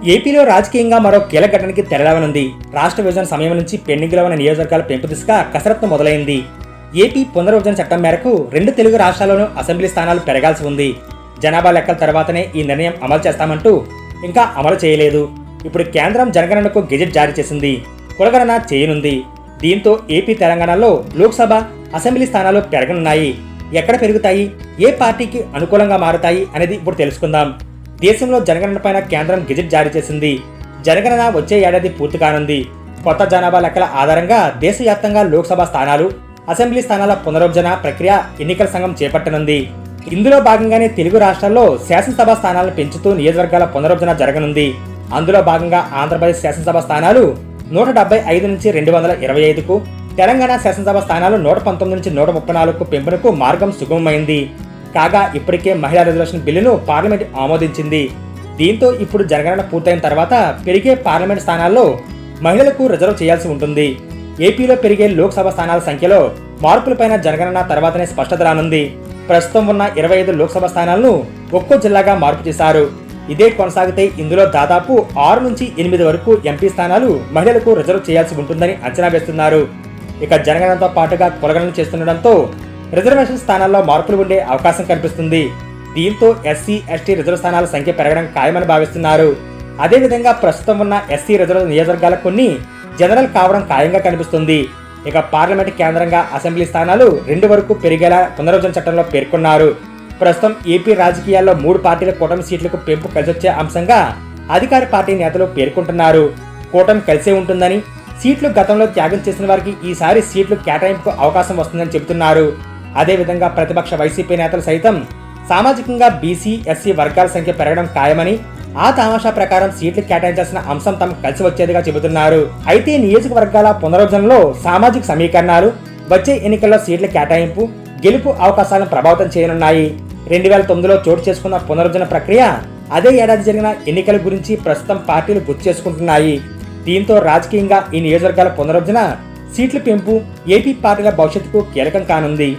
ఏపీలో రాజకీయంగా మరో కీలక ఘటనకి తెరలేవనుంది. రాష్ట్ర విభజన సమయం నుంచి పెండింగ్లో ఉన్న నియోజకవర్గాల పెంపు దిశగా కసరత్తు మొదలైంది. ఏపీ పునర్విభజన చట్టం మేరకు 2 తెలుగు రాష్ట్రాల్లోనూ అసెంబ్లీ స్థానాలు పెరగాల్సి ఉంది. జనాభా లెక్కల తర్వాతనే ఈ నిర్ణయం అమలు చేస్తామంటూ ఇంకా అమలు చేయలేదు. ఇప్పుడు కేంద్రం జనగణనకు గెజెట్ జారీ చేసింది. కులగణన చేయనుంది. దీంతో ఏపీ తెలంగాణలో లోక్సభ, అసెంబ్లీ స్థానాలు పెరగనున్నాయి. ఎక్కడ పెరుగుతాయి, ఏ పార్టీకి అనుకూలంగా మారుతాయి అనేది ఇప్పుడు తెలుసుకుందాం. దేశంలో జనగణనపైన కేంద్రం గెజెట్ జారీ చేసింది. జనగణన వచ్చే ఏడాది పూర్తి కానుంది. కొత్త జనాభా లెక్కల ఆధారంగా దేశవ్యాప్తంగా లోక్సభ స్థానాలు, అసెంబ్లీ స్థానాల పునరుద్ధరణ ప్రక్రియ ఎన్నికల సంఘం చేపట్టనుంది. ఇందులో భాగంగానే తెలుగు రాష్ట్రాల్లో శాసనసభ స్థానాలను పెంచుతూ నియోజకవర్గాల పునరుద్ధరణ జరగనుంది. అందులో భాగంగా ఆంధ్రప్రదేశ్ శాసనసభ స్థానాలు 175 నుంచి 225కు, తెలంగాణ శాసనసభ స్థానాలు 119 నుంచి 134కు పెంపునకు మార్గం సుగమమైంది. కాగా ఇప్పటికే మహిళా రిజర్వేషన్ బిల్లును పార్లమెంట్ ఆమోదించింది. దీంతో ఇప్పుడు జనగణన పూర్తయిన తర్వాత పెరిగే పార్లమెంట్ స్థానాల్లో మహిళలకు రిజర్వ్ చేయాల్సి ఉంటుంది. ఏపీలో పెరిగే లోక్సభ స్థానాల సంఖ్యలో మార్పులపైన జనగణన తర్వాతనే స్పష్టత రానుంది. ప్రస్తుతం ఉన్న 25 లోక్సభ స్థానాలను ఒక్కో జిల్లాగా మార్పు చేశారు. ఇదే కొనసాగితే ఇందులో దాదాపు 6 నుంచి 8 వరకు ఎంపీ స్థానాలు మహిళలకు రిజర్వ్ చేయాల్సి ఉంటుందని అంచనా వేస్తున్నారు. ఇక జనగణనతో పాటుగా కులగణన చేస్తుండటంతో రిజర్వేషన్ స్థానాల్లో మార్పులు ఉండే అవకాశం కనిపిస్తుంది. దీంతో ఎస్సీ, ఎస్టీ రిజర్వ్ స్థానాల సంఖ్య పెరగడం ఖాయమని భావిస్తున్నారు. అదేవిధంగా ప్రస్తుతం ఉన్న ఎస్సీ రిజర్వ్ నియోజకవర్గాల కొన్ని జనరల్ కావడం ఖాయంగా కనిపిస్తుంది. ఇక పార్లమెంట్ కేంద్రంగా అసెంబ్లీ స్థానాలు 2 వరకు పెరిగేలా పునర్విభజన చట్టంలో పేర్కొన్నారు. ప్రస్తుతం ఏపీ రాజకీయాల్లో 3 పార్టీల కూటమి సీట్లకు పెంపు కలిసొచ్చే అంశంగా అధికార పార్టీ నేతలు పేర్కొంటున్నారు. కూటమి కలిసే ఉంటుందని, సీట్లు గతంలో త్యాగం చేసిన వారికి ఈసారి సీట్లు కేటాయింపుకు అవకాశం వస్తుందని చెబుతున్నారు. అదేవిధంగా ప్రతిపక్ష వైసీపీ నేతలు సైతం సామాజికంగా బీసీ, ఎస్సీ వర్గాల సంఖ్య పెరగడం ఖాయమని, ఆ తమాషా ప్రకారం సీట్లు కేటాయించాల్సిన అంశం తమకు కలిసి వచ్చేదిగా చెబుతున్నారు. అయితే నియోజకవర్గాల పునరుద్ధరణలో సామాజిక సమీకరణాలు వచ్చే ఎన్నికల్లో సీట్ల కేటాయింపు, గెలుపు అవకాశాలను ప్రభావితం చేయనున్నాయి. 2009లో చోటు చేసుకున్న పునరుద్ధరణ ప్రక్రియ అదే ఏడాది జరిగిన ఎన్నికల గురించి ప్రస్తుతం పార్టీలు గుర్తు చేసుకుంటున్నాయి. దీంతో రాజకీయంగా ఈ నియోజకవర్గాల పునరుద్ధరణ, సీట్ల పెంపు ఏపీ పార్టీల భవిష్యత్తుకు కీలకం కానుంది.